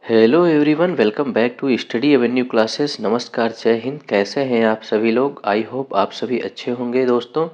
Hello everyone, welcome back to study avenue classes. नमस्कार, जय हिंद। कैसे हैं आप सभी लोग? आई होप आप सभी अच्छे होंगे दोस्तों।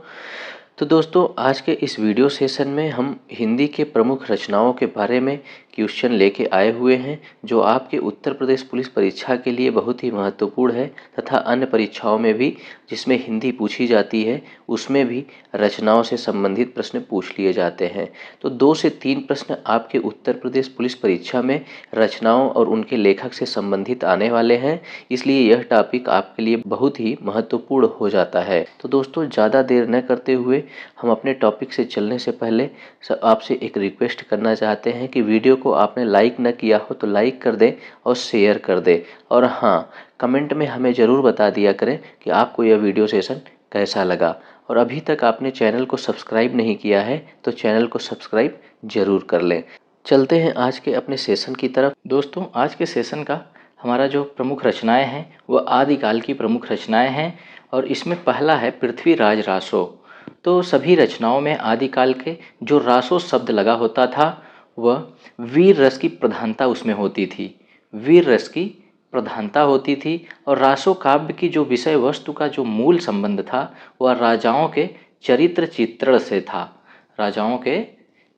तो दोस्तों, आज के इस वीडियो सेशन में हम हिंदी के प्रमुख रचनाओं के बारे में क्वेश्चन लेके आए हुए हैं, जो आपके उत्तर प्रदेश पुलिस परीक्षा के लिए बहुत ही महत्वपूर्ण है तथा अन्य परीक्षाओं में भी जिसमें हिंदी पूछी जाती है उसमें भी रचनाओं से संबंधित प्रश्न पूछ लिए जाते हैं। तो 2 से 3 प्रश्न आपके उत्तर प्रदेश पुलिस परीक्षा में रचनाओं और उनके लेखक से संबंधित आने वाले हैं, इसलिए यह टॉपिक आपके लिए बहुत ही महत्वपूर्ण हो जाता है। तो दोस्तों, ज़्यादा देर न करते हुए हम अपने टॉपिक से चलने से पहले आपसे एक रिक्वेस्ट करना चाहते हैं कि वीडियो को आपने लाइक न किया हो तो लाइक कर दें और शेयर कर दें। और हाँ, कमेंट में हमें ज़रूर बता दिया करें कि आपको यह वीडियो सेशन कैसा लगा। और अभी तक आपने चैनल को सब्सक्राइब नहीं किया है तो चैनल को सब्सक्राइब ज़रूर कर लें। चलते हैं आज के अपने सेशन की तरफ। दोस्तों, आज के सेशन का हमारा जो प्रमुख रचनाएं हैं वह आदिकाल की प्रमुख रचनाएं हैं और इसमें पहला है पृथ्वीराज रासो। तो सभी रचनाओं में आदिकाल के जो रासो शब्द लगा होता था वह वीर रस की प्रधानता उसमें होती थी। वीर रस की प्रधानता होती थी और रासो काव्य की जो विषय वस्तु का जो मूल संबंध था वह राजाओं के चरित्र चित्रण से था। राजाओं के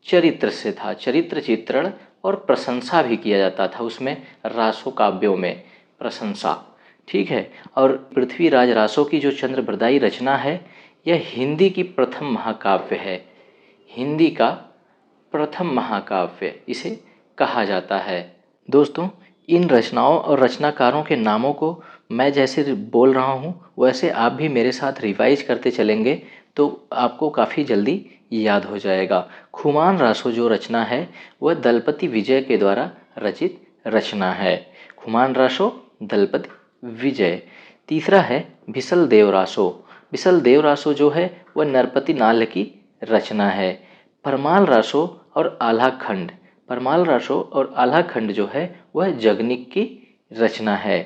चरित्र से था। चरित्र चित्रण और प्रशंसा भी किया जाता था उसमें, रासो काव्यों में प्रशंसा। ठीक है। और पृथ्वीराज रासो की जो चंद्रबरदाई रचना है यह हिंदी की प्रथम महाकाव्य है। हिंदी का प्रथम महाकाव्य इसे कहा जाता है। दोस्तों, इन रचनाओं और रचनाकारों के नामों को मैं जैसे बोल रहा हूँ वैसे आप भी मेरे साथ रिवाइज करते चलेंगे तो आपको काफ़ी जल्दी याद हो जाएगा। खुमान रासो जो रचना है वह दलपति विजय के द्वारा रचित रचना है। खुमान रासो, दलपति विजय। तीसरा है बिसल देव रासो। बिसल देव रासो जो है वह नरपति नाल की रचना है। परमाल रासो और आल्हा खंड। परमाल रासो और आल्हा खंड जो है वह जगनिक की रचना है।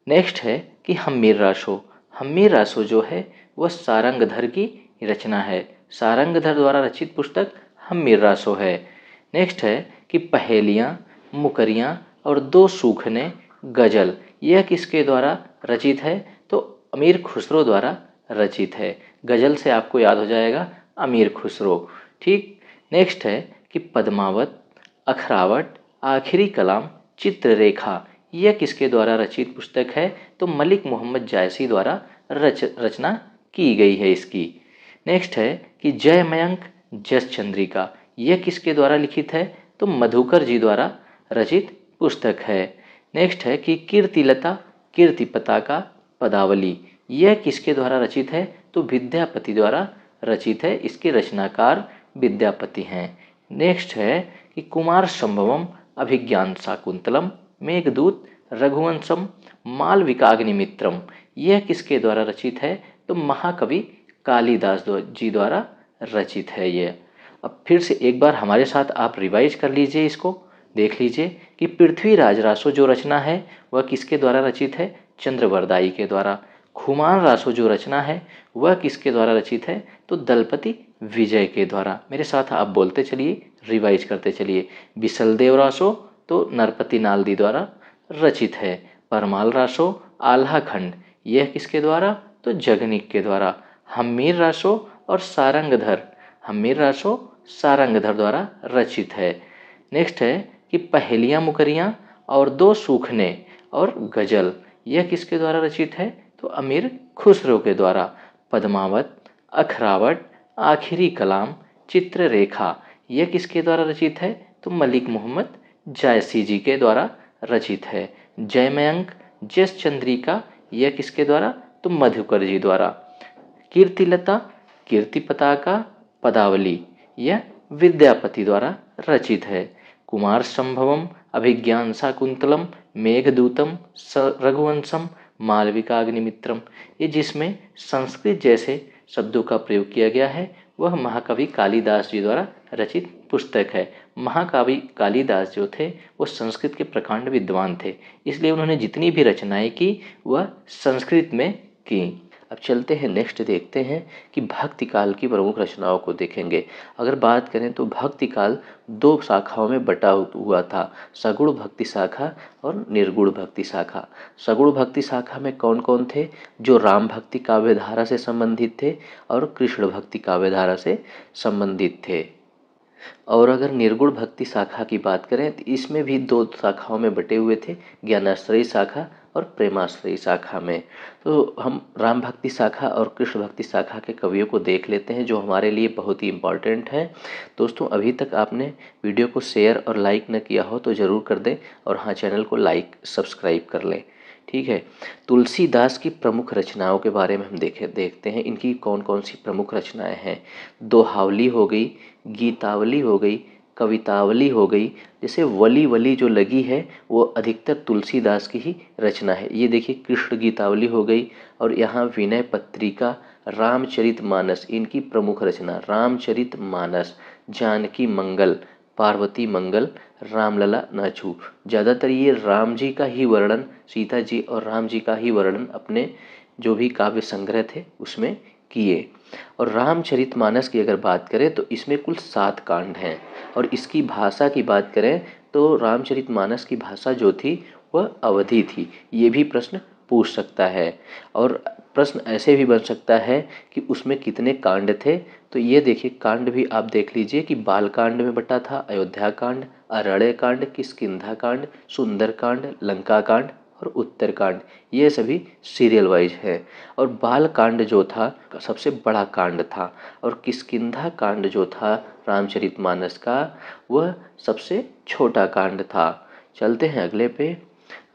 नेक्स्ट है कि हम्मीर रासो। हम्मीर रासो जो है वह सारंगधर की रचना है। सारंगधर द्वारा रचित पुस्तक हम्मीर रासो है। नेक्स्ट है कि पहेलियाँ, मुकरियाँ और दो सूखने गज़ल। यह किसके द्वारा रचित है? तो अमीर खुसरो द्वारा रचित है। गज़ल से आपको याद हो जाएगा अमीर खुसरो। ठीक। नेक्स्ट है कि पद्मावत, अखरावट, आखिरी कलाम, चित्ररेखा। यह किसके द्वारा रचित पुस्तक है? तो मलिक मोहम्मद जायसी द्वारा रचना की गई है इसकी। नेक्स्ट है कि जय मयंक, जस चंद्रिका। यह किसके द्वारा लिखित है? तो मधुकर जी द्वारा रचित पुस्तक है। नेक्स्ट है कि कीर्तिलता, कीर्ति पताका, पदावली। यह किसके द्वारा रचित है? तो विद्यापति द्वारा रचित है। इसके रचनाकार विद्यापति हैं। नेक्स्ट है कि कुमार संभवम, अभिज्ञान शाकुंतलम, मेघदूत, रघुवंशम, मालविकाग्निमित्रम। यह किसके द्वारा रचित है? तो महाकवि कालिदास जी द्वारा रचित है ये। अब फिर से एक बार हमारे साथ आप रिवाइज कर लीजिए, इसको देख लीजिए कि पृथ्वीराज रासो जो रचना है वह किसके द्वारा रचित है? चंद्रबरदाई के द्वारा। खुमान रासो जो रचना है वह किसके द्वारा रचित है? तो दलपति विजय के द्वारा। मेरे साथ आप बोलते चलिए, रिवाइज करते चलिए। बिसलदेव रासो तो नरपति नालदी द्वारा रचित है। परमाल रासो, आल्हा खंड, यह किसके द्वारा? तो जगनिक के द्वारा। हम्मीर रासो और सारंगधर, हम्मीर रासो सारंगधर द्वारा रचित है। नेक्स्ट है कि पहेलियाँ मुकरियाँ और दो सूखने और गज़ल। यह किसके द्वारा रचित है? तो अमीर खुसरो के द्वारा। पद्मावत, अखरावट, आखिरी कलाम, चित्ररेखा। यह किसके द्वारा रचित है? तो मलिक मोहम्मद जायसी जी के द्वारा रचित है। जयमयंक, जस चंद्रिका, यह किसके द्वारा? तो मधुकर जी द्वारा। कीर्तिलता, कीर्ति पताका, पदावली, यह विद्यापति द्वारा रचित है। कुमार संभवम, अभिज्ञान शाकुंतलम, मेघदूतम, रघुवंशम, मालविकाग्निमित्रम, ये जिसमें संस्कृत जैसे शब्दों का प्रयोग किया गया है वह महाकवि कालिदास जी द्वारा रचित पुस्तक है। महाकवि कालिदास जो थे वो संस्कृत के प्रकांड विद्वान थे, इसलिए उन्होंने जितनी भी रचनाएं की वह संस्कृत में की। अब चलते हैं नेक्स्ट, देखते हैं कि भक्ति काल की प्रमुख रचनाओं को देखेंगे। अगर बात करें तो भक्ति काल दो शाखाओं में बटा हुआ था, सगुण भक्ति शाखा और निर्गुण भक्ति शाखा। सगुण भक्ति शाखा में कौन कौन थे? जो राम भक्ति काव्य धारा से संबंधित थे और कृष्ण भक्ति काव्य धारा से संबंधित थे। और अगर निर्गुण भक्ति शाखा की बात करें तो इसमें भी दो शाखाओं में बटे हुए थे, ज्ञानाश्रयी शाखा और प्रेमाश्रयी शाखा में। तो हम राम भक्ति शाखा और कृष्ण भक्ति शाखा के कवियों को देख लेते हैं, जो हमारे लिए बहुत ही इम्पॉर्टेंट हैं। दोस्तों, अभी तक आपने वीडियो को शेयर और लाइक न किया हो तो ज़रूर कर दें, और हाँ, चैनल को लाइक सब्सक्राइब कर लें। ठीक है, तुलसीदास की प्रमुख रचनाओं के बारे में हम देखते हैं, इनकी कौन कौन सी प्रमुख रचनाएं हैं। दोहावली हो गई, गीतावली हो गई, कवितावली हो गई। जैसे वली वली जो लगी है वो अधिकतर तुलसीदास की ही रचना है। ये देखिए, कृष्ण गीतावली हो गई, और यहाँ विनय पत्रिका, रामचरितमानस इनकी प्रमुख रचना। रामचरितमानस, जानकी मंगल, पार्वती मंगल, रामलला नाचू। ज़्यादातर ये राम जी का ही वर्णन, सीता जी और राम जी का ही वर्णन अपने जो भी काव्य संग्रह थे उसमें किए। और रामचरितमानस की अगर बात करें तो इसमें कुल 7 कांड हैं। और इसकी भाषा की बात करें तो रामचरितमानस की भाषा जो थी वह अवधी थी। ये भी प्रश्न पूछ सकता है। और प्रश्न ऐसे भी बन सकता है कि उसमें कितने कांड थे। तो ये देखिए, कांड भी आप देख लीजिए कि बाल कांड में बटा था, अयोध्या कांड, अरण्य कांड, किष्किंधा कांड, सुंदर कांड, लंका कांड और उत्तर कांड। ये सभी सीरियल वाइज है। और बाल कांड जो था सबसे बड़ा कांड था, और किष्किंधा कांड जो था रामचरितमानस का वह सबसे छोटा कांड था। चलते हैं अगले पे।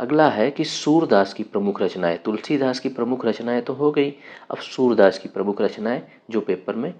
अगला है कि सूरदास की प्रमुख रचनाएं। तुलसीदास की प्रमुख रचनाएं तो हो गई, अब सूरदास की प्रमुख रचनाएं जो पेपर में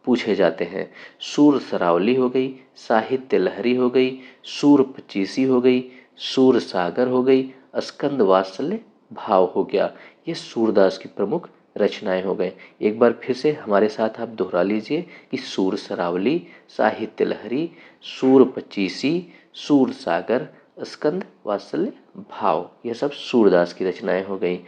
पूछे जाते हैं। सूर सरावली हो गई, साहित्य लहरी हो गई, सूर पचीसी हो गई, सूर सागर हो गई, स्कंद वात्सल्य भाव हो गया। ये सूरदास की प्रमुख रचनाएं हो गए। एक बार फिर से हमारे साथ आप दोहरा लीजिए कि सूर सरावली, साहित्य लहरी, सूर पचीसी, सूर सागर, स्कंद वात्सल्य भाव, यह सब सूरदास की रचनाएं हो गई।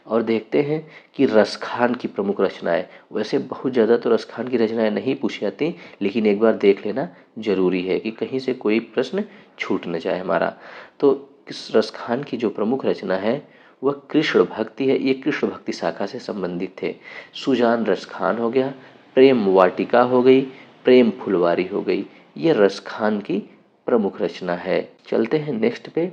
और देखते हैं कि रसखान की प्रमुख रचनाएं। वैसे बहुत ज़्यादा तो रसखान की रचनाएं नहीं पूछी जाती, लेकिन एक बार देख लेना जरूरी है कि कहीं से कोई प्रश्न छूट न जाए हमारा। तो किस रसखान की जो प्रमुख रचना है वह कृष्ण भक्ति है। ये कृष्ण भक्ति शाखा से संबंधित थे। सुजान रसखान हो गया, प्रेम वाटिका हो गई, प्रेम फुलवारी हो गई। ये रसखान की प्रमुख रचना है। चलते हैं नेक्स्ट पे।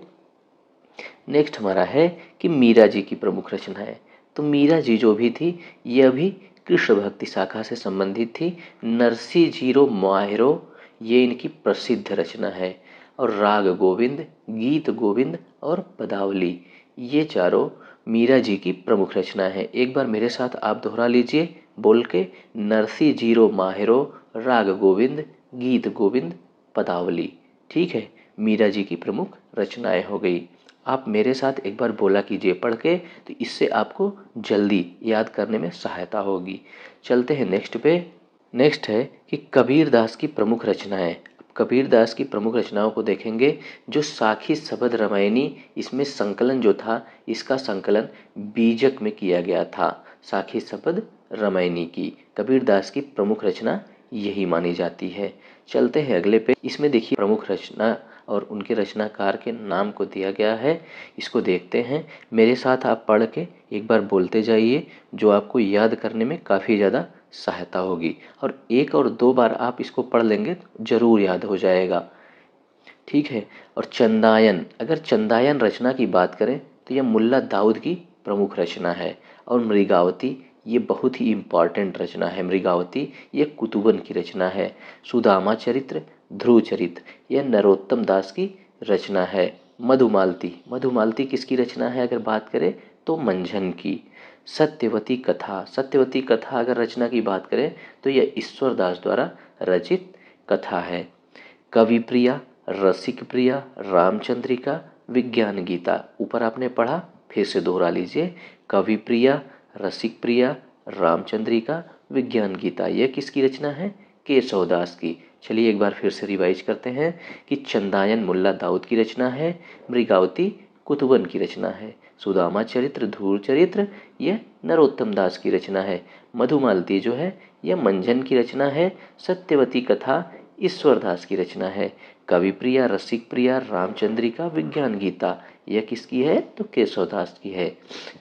नेक्स्ट हमारा है कि मीरा जी की प्रमुख रचना है। तो मीरा जी जो भी थी यह भी कृष्ण भक्ति शाखा से संबंधित थी। नरसी जीरो माहिरो, ये इनकी प्रसिद्ध रचना है। और राग गोविंद, गीत गोविंद और पदावली, ये चारों मीरा जी की प्रमुख रचना है। एक बार मेरे साथ आप दोहरा लीजिए बोल के, नरसी जीरो माहिरो, राग गोविंद, गीत गोविंद, पदावली। ठीक है, मीरा जी की प्रमुख रचनाएं हो गई। आप मेरे साथ एक बार बोला कीजिए पढ़ के, तो इससे आपको जल्दी याद करने में सहायता होगी। चलते हैं नेक्स्ट पे। नेक्स्ट है कि कबीरदास की प्रमुख रचनाएं। कबीरदास की प्रमुख रचनाओं को देखेंगे। जो साखी शबद रामायणी, इसमें संकलन जो था, इसका संकलन बीजक में किया गया था। साखी शबद रामायणी की कबीरदास की प्रमुख रचना यही मानी जाती है। चलते हैं अगले पे। इसमें देखिए प्रमुख रचना और उनके रचनाकार के नाम को दिया गया है। इसको देखते हैं। मेरे साथ आप पढ़ के एक बार बोलते जाइए, जो आपको याद करने में काफ़ी ज़्यादा सहायता होगी। और 1 और 2 बार आप इसको पढ़ लेंगे तो ज़रूर याद हो जाएगा। ठीक है। और चंदायन, अगर चंदायन रचना की बात करें तो यह मुल्ला दाऊद की प्रमुख रचना है। और मृगावती, ये बहुत ही इम्पॉर्टेंट रचना है। मृगावती ये कुतुबन की रचना है। सुदामा चरित्र, ध्रुव चरित्र, यह नरोत्तम दास की रचना है। मधुमालती, मधुमालती किसकी रचना है अगर बात करें तो मंझन की। सत्यवती कथा, सत्यवती कथा अगर रचना की बात करें तो यह ईश्वर दास द्वारा रचित कथा है। कवि प्रिया, रसिक प्रिया, रामचंद्रिका, विज्ञान गीता, ऊपर आपने पढ़ा, फिर से दोहरा लीजिए। कवि प्रिया, रसिक प्रिया, रामचंद्रिका, विज्ञान गीता, यह किसकी रचना है? केशवदास की। चलिए एक बार फिर से रिवाइज करते हैं कि चंदायन मुल्ला दाऊद की रचना है, मृगावती कुतुबन की रचना है। सुदामा चरित्र, धूर चरित्र यह नरोत्तम दास की रचना है। मधुमालती जो है यह मंझन की रचना है। सत्यवती कथा ईश्वर दास की रचना है। कवि प्रिया, रसिक प्रिया, रामचंद्रिका, विज्ञान गीता यह किसकी है? तो केशव दास की है।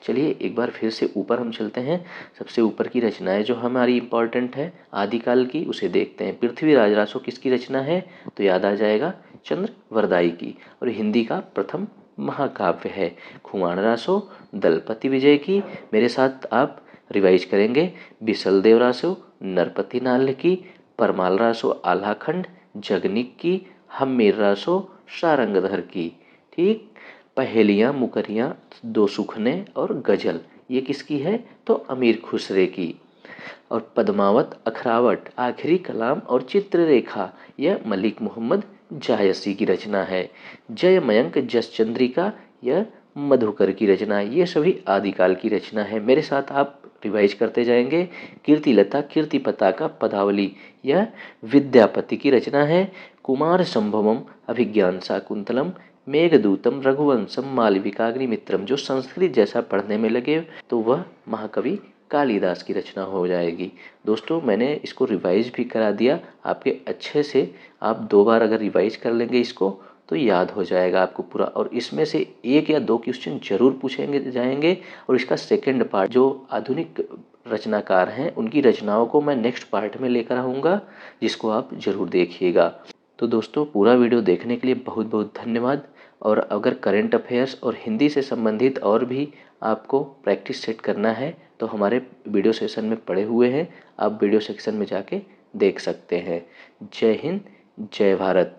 चलिए एक बार फिर से ऊपर हम चलते हैं। सबसे ऊपर की रचनाएं जो हमारी इंपॉर्टेंट है आदिकाल की, उसे देखते हैं। पृथ्वीराज रासो किसकी रचना है? तो याद आ जाएगा चंद्रवरदाई की। और हिंदी का प्रथम महाकाव्य है। खुमान रासो दलपति विजय की। मेरे साथ आप रिवाइज करेंगे। बिसल देव रासो नरपति नाल की। परमाल रासो आल्हाखंड जगनिक की। हम्मीर रासो सारंगधर की। ठीक। पहेलियाँ मुकरियाँ दो सुखने और गजल ये किसकी है? तो अमीर खुसरे की। और पद्मावत अखरावट आखिरी कलाम और चित्ररेखा यह मलिक मोहम्मद जायसी की रचना है। जय मयंक जस चंद्रिका यह मधुकर की रचना है। ये सभी आदिकाल की रचना है। मेरे साथ आप रिवाइज करते जाएंगे। कीर्तिलता कीर्ति पताका पदावली यह विद्यापति की रचना है। कुमार संभवम अभिज्ञान शाकुंतलम मेघदूतम रघुवंशम मालविकाग्निमित्रम जो संस्कृत जैसा पढ़ने में लगे तो वह महाकवि कालिदास की रचना हो जाएगी। दोस्तों मैंने इसको रिवाइज भी करा दिया आपके अच्छे से। आप 2 बार अगर रिवाइज कर लेंगे इसको तो याद हो जाएगा आपको पूरा। और इसमें से 1 या 2 क्वेश्चन जरूर पूछेंगे जाएंगे। और इसका सेकंड पार्ट जो आधुनिक रचनाकार हैं उनकी रचनाओं को मैं नेक्स्ट पार्ट में लेकर आऊँगा, जिसको आप ज़रूर देखिएगा। तो दोस्तों पूरा वीडियो देखने के लिए बहुत बहुत धन्यवाद। और अगर करंट अफेयर्स और हिंदी से संबंधित और भी आपको प्रैक्टिस सेट करना है तो हमारे वीडियो सेशन में पड़े हुए हैं, आप वीडियो सेक्शन में जाके देख सकते हैं। जय हिंद, जय भारत।